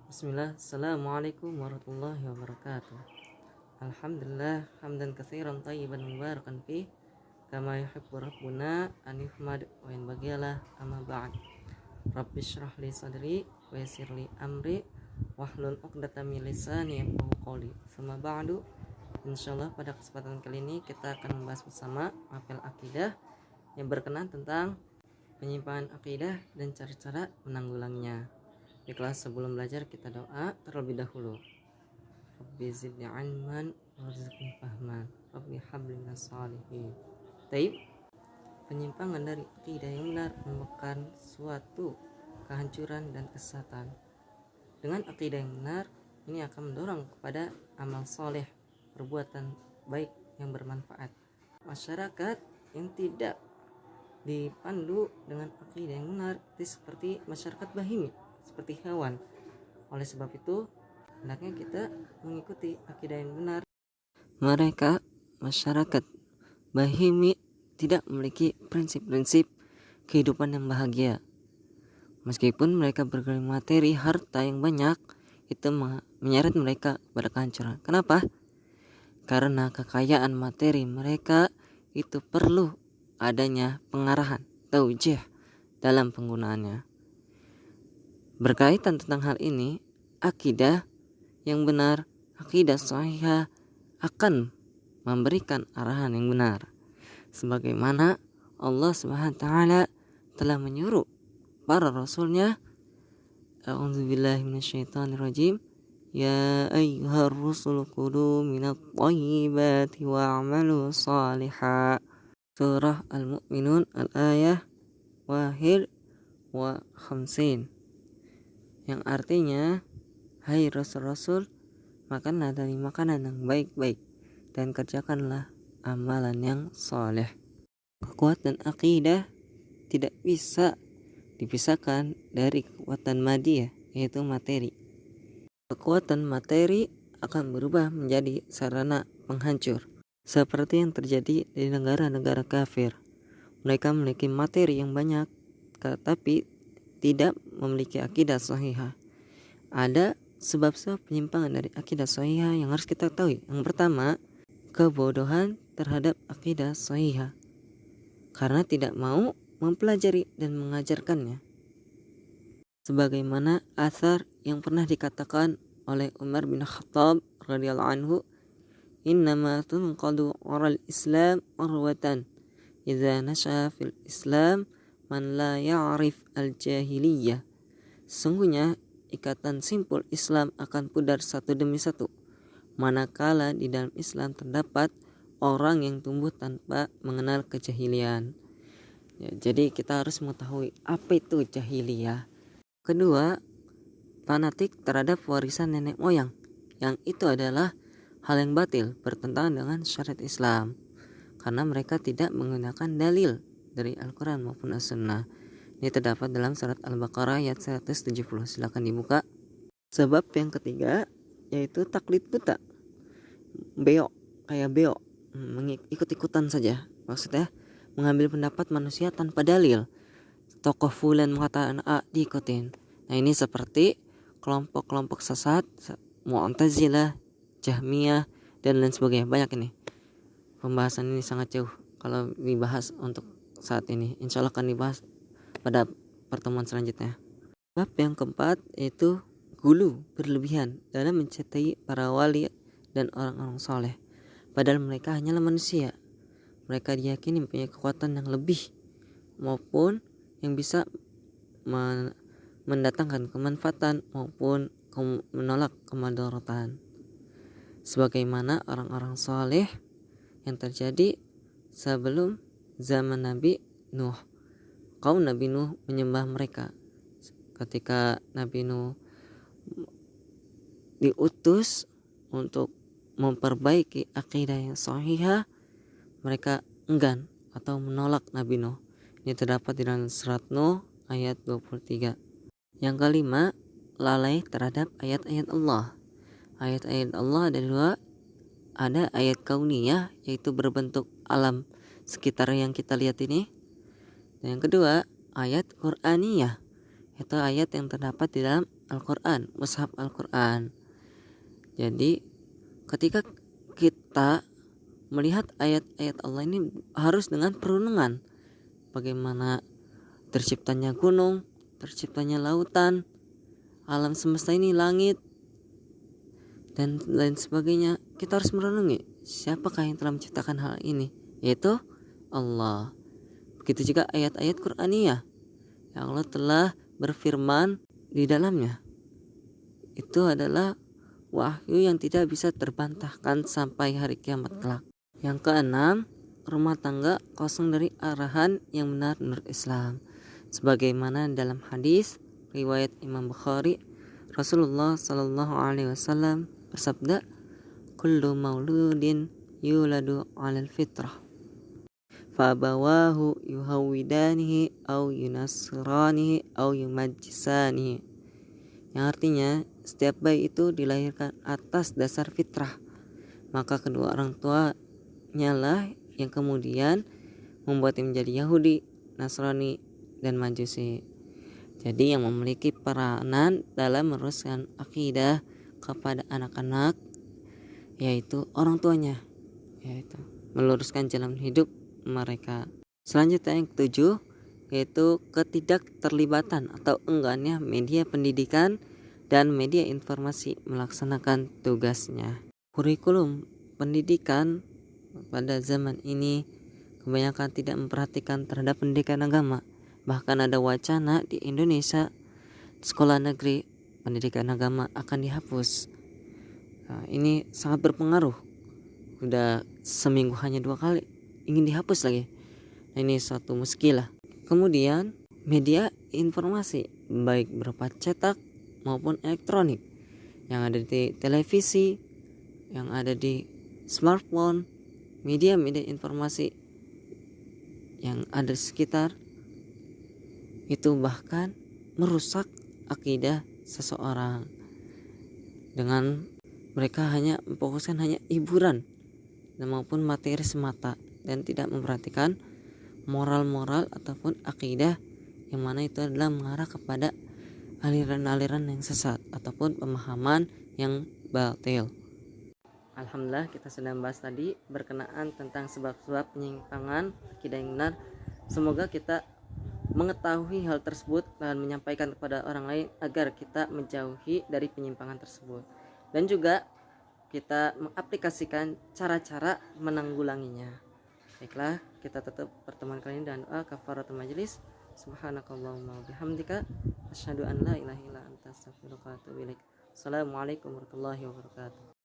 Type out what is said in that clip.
Bismillah, Assalamualaikum warahmatullahi wabarakatuh. Alhamdulillah, hamdan katsiran tayyiban mubarakan fih, kama yuhibbu rabbuna an yuhmad wa yanbaghilah amma ba'd. Rabbi shrah li sadri wa yassir li amri wahlul 'uqdatam min lisani yafqahu qawli. Tsumma ba'du, insyaallah pada kesempatan kali ini kita akan membahas bersama mapel akidah yang berkenaan tentang penyimpangan akidah dan cara-cara menanggulanginya. Di kelas sebelum belajar kita doa terlebih dahulu. Rabbi zidni ilman warzuqni fahman. Rabbi habli minas shalihin. Taib. Penyimpangan dari akidah yang benar merupakan suatu kehancuran dan kesesatan. Dengan akidah yang benar, ini akan mendorong kepada amal soleh, perbuatan baik yang bermanfaat. Masyarakat yang tidak dipandu dengan akidah yang benar itu seperti masyarakat bahimi, seperti hewan. Oleh sebab itu, hendaknya kita mengikuti akidah yang benar. Mereka, masyarakat bahimi, tidak memiliki prinsip-prinsip kehidupan yang bahagia. Meskipun mereka bergerak materi, harta yang banyak, itu menyeret mereka pada kehancuran. Kenapa? Karena kekayaan materi mereka itu perlu adanya pengarahan, taujih dalam penggunaannya. Berkaitan tentang hal ini, akidah yang benar, akidah sahihah akan memberikan arahan yang benar. Sebagaimana Allah Subhanahu wa taala telah menyuruh para rasulnya, a'udzubillahi minasyaitonirrajim, ya ayyuhar rusul kulu minat thayyibati wa'malu salihah. Surah Al-Mu'minun al-ayah wahid wa khamsin, yang artinya, hai rasul-rasul, makanlah dari makanan yang baik-baik dan kerjakanlah amalan yang soleh. Kekuatan akidah tidak bisa dipisahkan dari kekuatan madiyah, yaitu materi. Kekuatan materi akan berubah menjadi sarana penghancur, seperti yang terjadi di negara-negara kafir. Mereka memiliki materi yang banyak, tetapi tidak memiliki akidah sahihah. Ada sebab-sebab penyimpangan dari akidah sahihah yang harus kita ketahui. Yang pertama, kebodohan terhadap akidah sahihah karena tidak mau mempelajari dan mengajarkannya. Sebagaimana asar yang pernah dikatakan oleh Umar bin Khattab radhiyallahu anhu, innama tunqadu oral Islam urwatan idza nasha fil Islam man la ya'rif al-jahiliyah. Sungguhnya ikatan simpul Islam akan pudar satu demi satu manakala di dalam Islam terdapat orang yang tumbuh tanpa mengenal kejahilian. Ya, jadi kita harus mengetahui apa itu jahiliyah. Kedua, fanatik terhadap warisan nenek moyang, yang itu adalah hal yang batil, bertentangan dengan syariat Islam, karena mereka tidak menggunakan dalil dari Al-Quran maupun As-Sunnah. Ini terdapat dalam surat Al-Baqarah ayat 170. Silakan dibuka. Sebab yang ketiga yaitu taklid buta, beok, kayak beok, ikut-ikutan saja. Maksudnya mengambil pendapat manusia tanpa dalil. Tokoh fulan mengatakan A, diikutin. Nah, ini seperti kelompok-kelompok sesat, Mu'tazilah, Jahmiyah, dan lain sebagainya. Banyak ini. Pembahasan ini sangat jauh kalau dibahas untuk saat ini. Insya Allah akan dibahas pada pertemuan selanjutnya. Bab yang keempat yaitu gulu, berlebihan dalam mencintai para wali dan orang-orang soleh, padahal mereka hanyalah manusia. Mereka diyakini mempunyai kekuatan yang lebih maupun yang bisa mendatangkan kemanfaatan maupun menolak kemadaratan, sebagaimana orang-orang soleh yang terjadi sebelum zaman Nabi Nuh. Kaum Nabi Nuh menyembah mereka. Ketika Nabi Nuh diutus untuk memperbaiki akidah yang sahihah, mereka enggan atau menolak Nabi Nuh. Ini terdapat di dalam surat Nuh ayat 23. Yang kelima, lalai terhadap ayat-ayat Allah. Ayat-ayat Allah ada dua. Ada ayat kauniyah, yaitu berbentuk alam sekitar yang kita lihat ini. Dan yang kedua, ayat Qur'aniyah, yaitu ayat yang terdapat di dalam Al-Quran, mushaf Al-Quran. Jadi ketika kita melihat ayat-ayat Allah ini harus dengan perenungan, bagaimana terciptanya gunung, terciptanya lautan, alam semesta ini, langit dan lain sebagainya. Kita harus merenungi siapakah yang telah menciptakan hal ini, yaitu Allah. Begitu juga ayat-ayat Qur'aniyah yang Allah telah berfirman di dalamnya. Itu adalah wahyu yang tidak bisa terbantahkan sampai hari kiamat kelak. Yang keenam, rumah tangga kosong dari arahan yang benar menurut Islam. Sebagaimana dalam hadis riwayat Imam Bukhari, Rasulullah Shallallahu Alaihi Wasallam bersabda, "Kullu mauludin yuladu 'alal fitrah, fabawahu yuhawidanihi au yunasranihi au yumajjisanihi." Yang artinya, setiap bayi itu dilahirkan atas dasar fitrah, maka kedua orang tuanya lah yang kemudian membuatnya menjadi Yahudi, Nasrani, dan Majusi. Jadi yang memiliki peranan dalam meneruskan akidah kepada anak-anak yaitu orang tuanya, yaitu meluruskan jalan hidup mereka. Selanjutnya yang ketujuh, yaitu ketidakterlibatan atau enggannya media pendidikan dan media informasi melaksanakan tugasnya. Kurikulum pendidikan pada zaman ini kebanyakan tidak memperhatikan terhadap pendidikan agama. Bahkan ada wacana di Indonesia sekolah negeri pendidikan agama akan dihapus. Nah, ini sangat berpengaruh. Udah seminggu hanya 2 kali ingin dihapus lagi. Nah, ini suatu muskilah. Kemudian media informasi baik berupa cetak maupun elektronik yang ada di televisi, yang ada di smartphone, media-media informasi yang ada di sekitar itu bahkan merusak akidah seseorang dengan mereka hanya memfokuskan hanya hiburan dan maupun materi semata dan tidak memperhatikan moral-moral ataupun akidah yang mana itu adalah mengarah kepada aliran-aliran yang sesat ataupun pemahaman yang batil. Alhamdulillah, kita sudah membahas tadi berkenaan tentang sebab-sebab penyimpangan akidah yang benar. Semoga kita mengetahui hal tersebut dan menyampaikan kepada orang lain agar kita menjauhi dari penyimpangan tersebut, dan juga kita mengaplikasikan cara-cara menanggulanginya. Baiklah, kita tutup pertemuan kali ini dengan doa kafaratul majelis. Subhanakallahumma bihamdika asyhadu an la ilaha illa anta astaghfiruka wa atubu ilaik. Assalamualaikum warahmatullahi wabarakatuh.